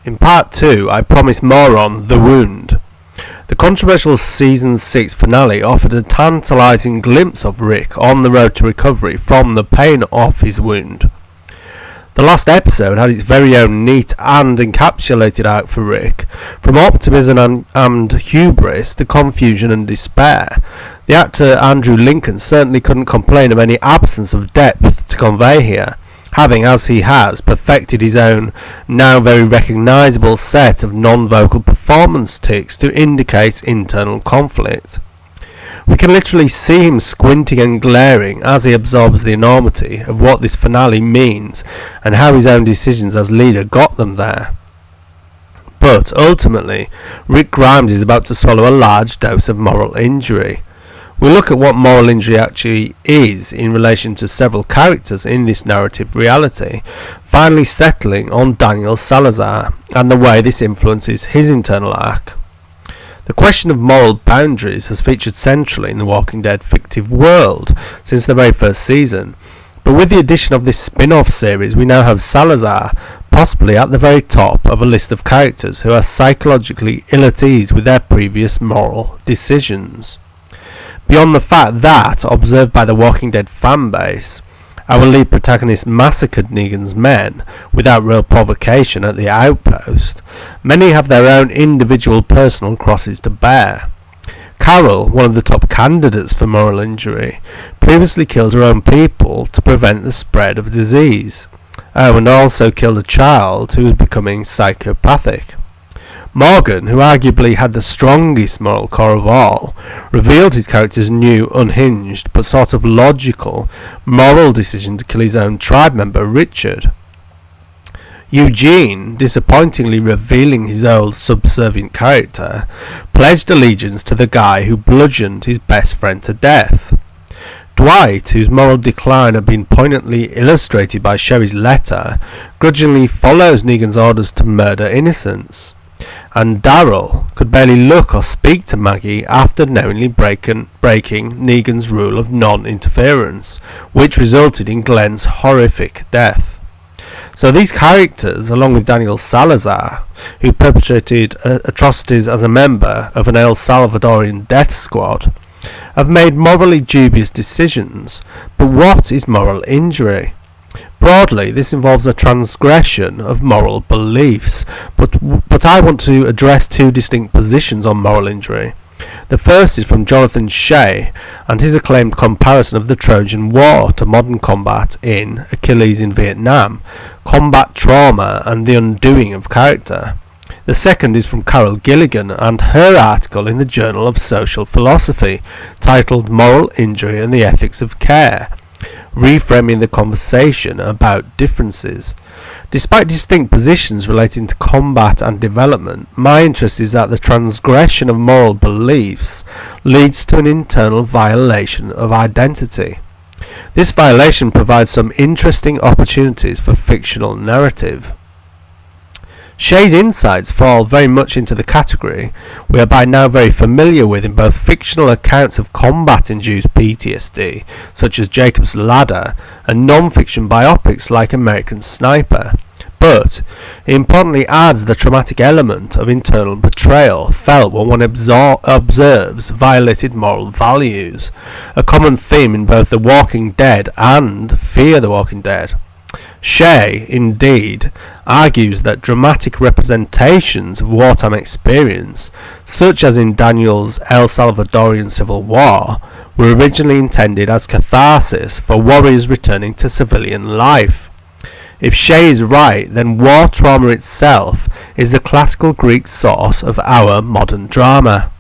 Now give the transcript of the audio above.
In part 2, I promised more on The Wound. The controversial Season 6 finale offered a tantalising glimpse of Rick on the road to recovery from the pain of his wound. The last episode had its very own neat and encapsulated arc for Rick, from optimism and hubris to confusion and despair. The actor Andrew Lincoln certainly couldn't complain of any absence of depth to convey here, having, as he has, perfected his own, now very recognisable set of non-vocal performance tics to indicate internal conflict. We can literally see him squinting and glaring as he absorbs the enormity of what this finale means and how his own decisions as leader got them there. But ultimately, Rick Grimes is about to swallow a large dose of moral injury. We look at what moral injury actually is in relation to several characters in this narrative reality, finally settling on Daniel Salazar and the way this influences his internal arc. The question of moral boundaries has featured centrally in The Walking Dead fictive world since the very first season, but with the addition of this spin-off series we now have Salazar possibly at the very top of a list of characters who are psychologically ill at ease with their previous moral decisions. Beyond the fact that, observed by the Walking Dead fanbase, our lead protagonist massacred Negan's men without real provocation at the outpost, many have their own individual personal crosses to bear. Carol, one of the top candidates for moral injury, previously killed her own people to prevent the spread of disease. And also killed a child who was becoming psychopathic. Morgan, who arguably had the strongest moral core of all, revealed his character's new, unhinged, but sort of logical, moral decision to kill his own tribe member, Richard. Eugene, disappointingly revealing his old subservient character, pledged allegiance to the guy who bludgeoned his best friend to death. Dwight, whose moral decline had been poignantly illustrated by Sherry's letter, grudgingly follows Negan's orders to murder innocents. And Daryl could barely look or speak to Maggie after knowingly breaking Negan's rule of non-interference, which resulted in Glenn's horrific death. So these characters, along with Daniel Salazar, who perpetrated atrocities as a member of an El Salvadorian death squad, have made morally dubious decisions. But what is moral injury? Broadly, this involves a transgression of moral beliefs, but I want to address two distinct positions on moral injury. The first is from Jonathan Shea and his acclaimed comparison of the Trojan War to modern combat in Achilles in Vietnam, combat trauma and the undoing of character. The second is from Carol Gilligan and her article in the Journal of Social Philosophy titled Moral Injury and the Ethics of Care, reframing the conversation about differences. Despite distinct positions relating to combat and development, my interest is that the transgression of moral beliefs leads to an internal violation of identity. This violation provides some interesting opportunities for fictional narrative. Shea's insights fall very much into the category we are by now very familiar with in both fictional accounts of combat-induced PTSD, such as Jacob's Ladder, and non-fiction biopics like American Sniper. But it importantly adds the traumatic element of internal betrayal felt when one observes violated moral values, a common theme in both The Walking Dead and Fear the Walking Dead. Shea, indeed, argues that dramatic representations of wartime experience, such as in Daniel's El Salvadorian Civil War, were originally intended as catharsis for warriors returning to civilian life. If Shea is right, then war trauma itself is the classical Greek source of our modern drama.